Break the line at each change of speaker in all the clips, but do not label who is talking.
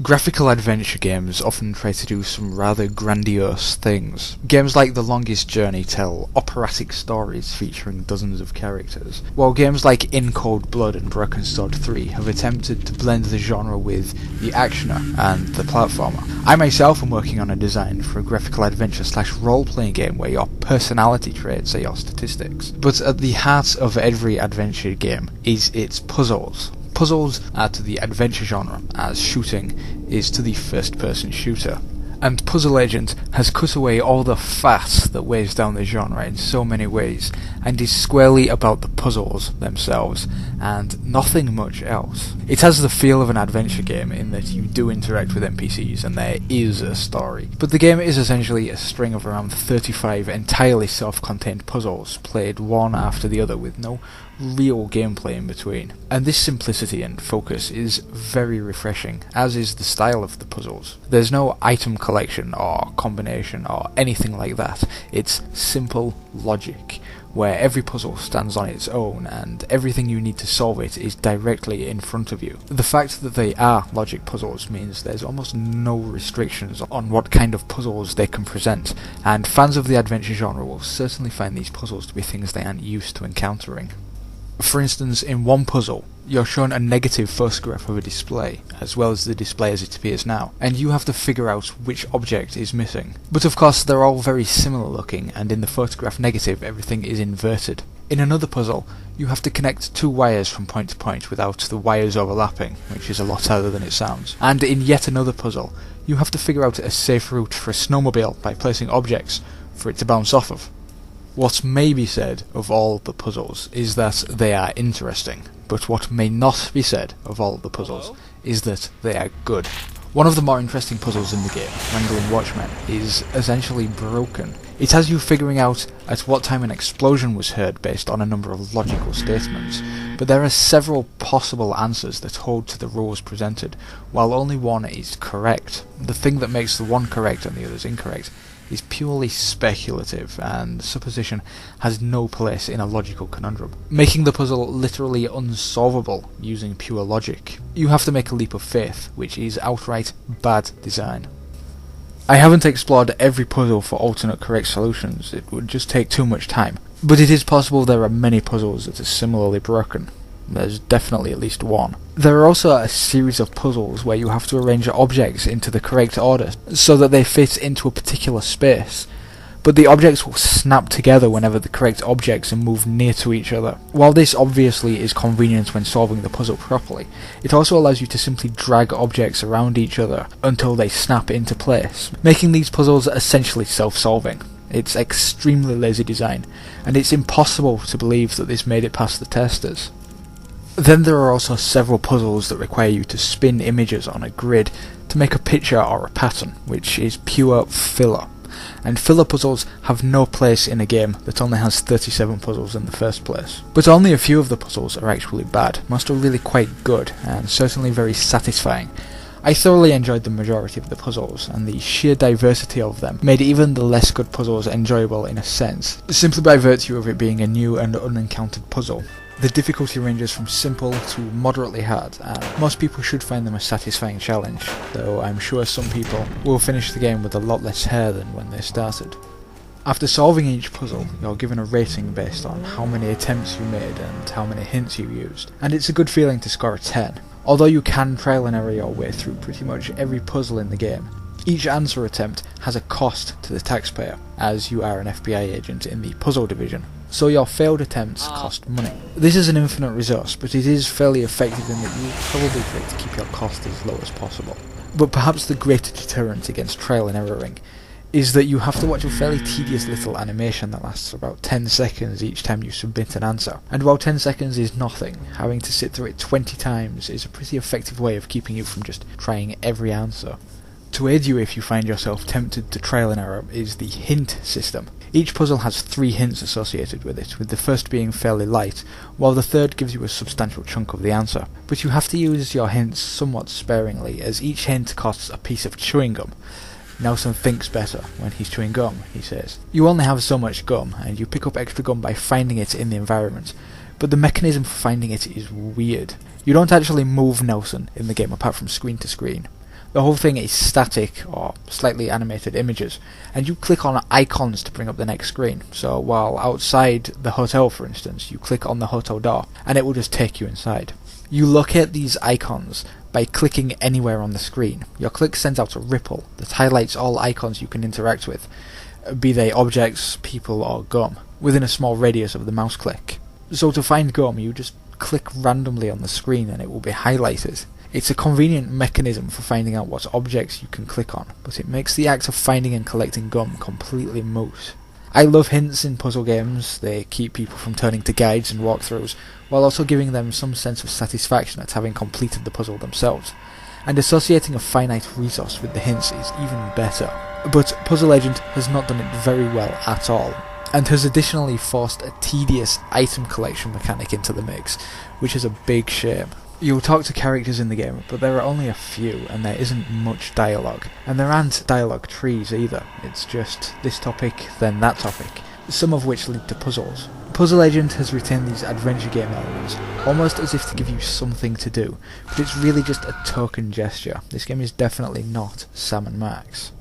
Graphical adventure games often try to do some rather grandiose things. Games like The Longest Journey tell operatic stories featuring dozens of characters, while games like In Cold Blood and Broken Sword 3 have attempted to blend the genre with the actioner and the platformer. I myself am working on a design for a graphical adventure / role-playing game where your personality traits are your statistics. But at the heart of every adventure game is its puzzles. Puzzles are to the adventure genre as shooting is to the first-person shooter. And Puzzle Agent has cut away all the fat that weighs down the genre in so many ways, and is squarely about the puzzles themselves, and nothing much else. It has the feel of an adventure game in that you do interact with NPCs and there is a story, but the game is essentially a string of around 35 entirely self-contained puzzles, played one after the other with no real gameplay in between. And this simplicity and focus is very refreshing, as is the style of the puzzles. There's no item collection or combination or anything like that. It's simple logic, where every puzzle stands on its own and everything you need to solve it is directly in front of you. The fact that they are logic puzzles means there's almost no restrictions on what kind of puzzles they can present, and fans of the adventure genre will certainly find these puzzles to be things they aren't used to encountering. For instance, in one puzzle, you're shown a negative photograph of a display, as well as the display as it appears now, and you have to figure out which object is missing. But of course they're all very similar looking, and in the photograph negative everything is inverted. In another puzzle, you have to connect two wires from point to point without the wires overlapping, which is a lot harder than it sounds. And in yet another puzzle, you have to figure out a safe route for a snowmobile by placing objects for it to bounce off of. What may be said of all the puzzles is that they are interesting, but what may not be said of all the puzzles is that they are good. One of the more interesting puzzles in the game, Wrangling Watchmen, is essentially broken. It has you figuring out at what time an explosion was heard based on a number of logical statements, but there are several possible answers that hold to the rules presented, while only one is correct. The thing that makes the one correct and the others incorrect is purely speculative, and supposition has no place in a logical conundrum, making the puzzle literally unsolvable using pure logic. You have to make a leap of faith, which is outright bad design. I haven't explored every puzzle for alternate correct solutions, it would just take too much time, but it is possible there are many puzzles that are similarly broken. There's definitely at least one. There are also a series of puzzles where you have to arrange objects into the correct order so that they fit into a particular space, but the objects will snap together whenever the correct objects are moved near to each other. While this obviously is convenient when solving the puzzle properly, it also allows you to simply drag objects around each other until they snap into place, making these puzzles essentially self-solving. It's extremely lazy design, and it's impossible to believe that this made it past the testers. Then there are also several puzzles that require you to spin images on a grid to make a picture or a pattern, which is pure filler. And filler puzzles have no place in a game that only has 37 puzzles in the first place. But only a few of the puzzles are actually bad, most are really quite good, and certainly very satisfying. I thoroughly enjoyed the majority of the puzzles, and the sheer diversity of them made even the less good puzzles enjoyable in a sense, simply by virtue of it being a new and unencountered puzzle. The difficulty ranges from simple to moderately hard, and most people should find them a satisfying challenge, though I'm sure some people will finish the game with a lot less hair than when they started. After solving each puzzle, you're given a rating based on how many attempts you made and how many hints you used, and it's a good feeling to score a 10. Although you can trial and error your way through pretty much every puzzle in the game, each answer attempt has a cost to the taxpayer, as you are an FBI agent in the puzzle division. So your failed attempts cost money. This is an infinite resource, but it is fairly effective in that you probably try to keep your cost as low as possible. But perhaps the greater deterrent against trial and erroring is that you have to watch a fairly tedious little animation that lasts about 10 seconds each time you submit an answer. And while 10 seconds is nothing, having to sit through it 20 times is a pretty effective way of keeping you from just trying every answer. To aid you if you find yourself tempted to trial and error is the hint system. Each puzzle has 3 hints associated with it, with the first being fairly light, while the third gives you a substantial chunk of the answer. But you have to use your hints somewhat sparingly, as each hint costs a piece of chewing gum. Nelson thinks better when he's chewing gum, he says. You only have so much gum, and you pick up extra gum by finding it in the environment, but the mechanism for finding it is weird. You don't actually move Nelson in the game apart from screen to screen. The whole thing is static or slightly animated images, and you click on icons to bring up the next screen. So while outside the hotel, for instance, you click on the hotel door and it will just take you inside. You locate these icons by clicking anywhere on the screen. Your click sends out a ripple that highlights all icons you can interact with, be they objects, people or gum, within a small radius of the mouse click. So to find gum, you just click randomly on the screen and it will be highlighted. It's a convenient mechanism for finding out what objects you can click on, but it makes the act of finding and collecting gum completely moot. I love hints in puzzle games. They keep people from turning to guides and walkthroughs, while also giving them some sense of satisfaction at having completed the puzzle themselves. And associating a finite resource with the hints is even better. But Puzzle Agent has not done it very well at all, and has additionally forced a tedious item collection mechanic into the mix, which is a big shame. You'll talk to characters in the game, but there are only a few, and there isn't much dialogue. And there aren't dialogue trees either, it's just this topic, then that topic, some of which lead to puzzles. Puzzle Agent has retained these adventure game elements, almost as if to give you something to do, but it's really just a token gesture. This game is definitely not Sam & Max.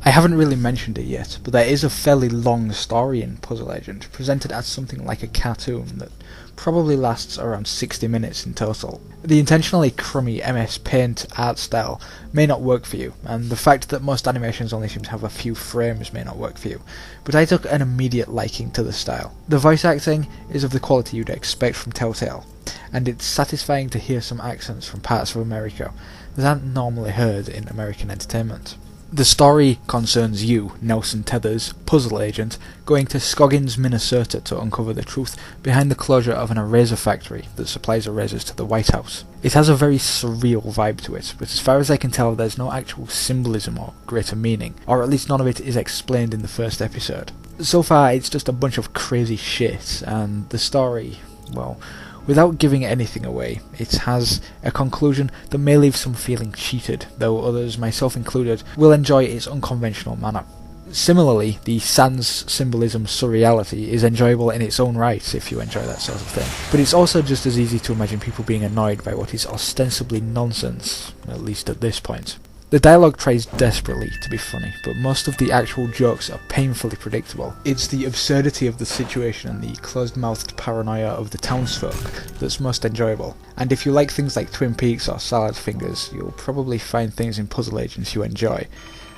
I haven't really mentioned it yet, but there is a fairly long story in Puzzle Agent, presented as something like a cartoon that probably lasts around 60 minutes in total. The intentionally crummy MS Paint art style may not work for you, and the fact that most animations only seem to have a few frames may not work for you, but I took an immediate liking to the style. The voice acting is of the quality you'd expect from Telltale, and it's satisfying to hear some accents from parts of America that aren't normally heard in American entertainment. The story concerns you, Nelson Tethers, Puzzle Agent, going to Scoggins, Minnesota to uncover the truth behind the closure of an eraser factory that supplies erasers to the White House. It has a very surreal vibe to it, but as far as I can tell there's no actual symbolism or greater meaning, or at least none of it is explained in the first episode. So far it's just a bunch of crazy shit, and the story, well, without giving anything away, it has a conclusion that may leave some feeling cheated, though others, myself included, will enjoy its unconventional manner. Similarly, the sans symbolism surreality is enjoyable in its own right if you enjoy that sort of thing, but it's also just as easy to imagine people being annoyed by what is ostensibly nonsense, at least at this point. The dialogue tries desperately to be funny, but most of the actual jokes are painfully predictable. It's the absurdity of the situation and the closed-mouthed paranoia of the townsfolk that's most enjoyable. And if you like things like Twin Peaks or Salad Fingers, you'll probably find things in Puzzle Agents you enjoy,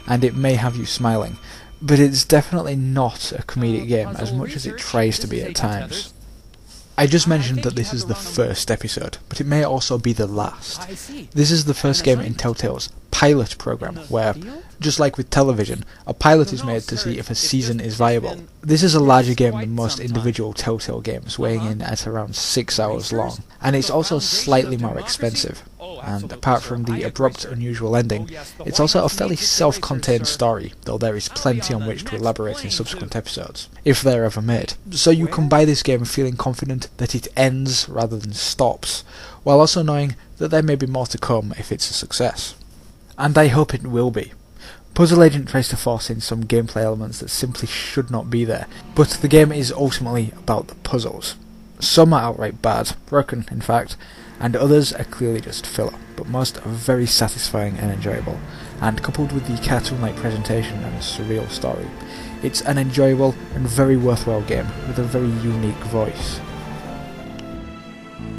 and it may have you smiling. But it's definitely not a comedic game as much as it tries to be at times. I just mentioned that this is the first episode, but it may also be the last. This is the first game in Telltale's pilot program, where, just like with television, a pilot is made to see if a season is viable. This is a larger game than most individual Telltale games, weighing in at around 6 hours long, and it's also slightly more expensive. And apart from the abrupt, unusual ending, it's also a fairly self-contained story, though there is plenty on which to elaborate in subsequent episodes, if they're ever made. So you can buy this game feeling confident that it ends rather than stops, while also knowing that there may be more to come if it's a success. And I hope it will be. Puzzle Agent tries to force in some gameplay elements that simply should not be there, but the game is ultimately about the puzzles. Some are outright bad, broken in fact, and others are clearly just filler, but most are very satisfying and enjoyable, and coupled with the cartoon-like presentation and surreal story, it's an enjoyable and very worthwhile game with a very unique voice.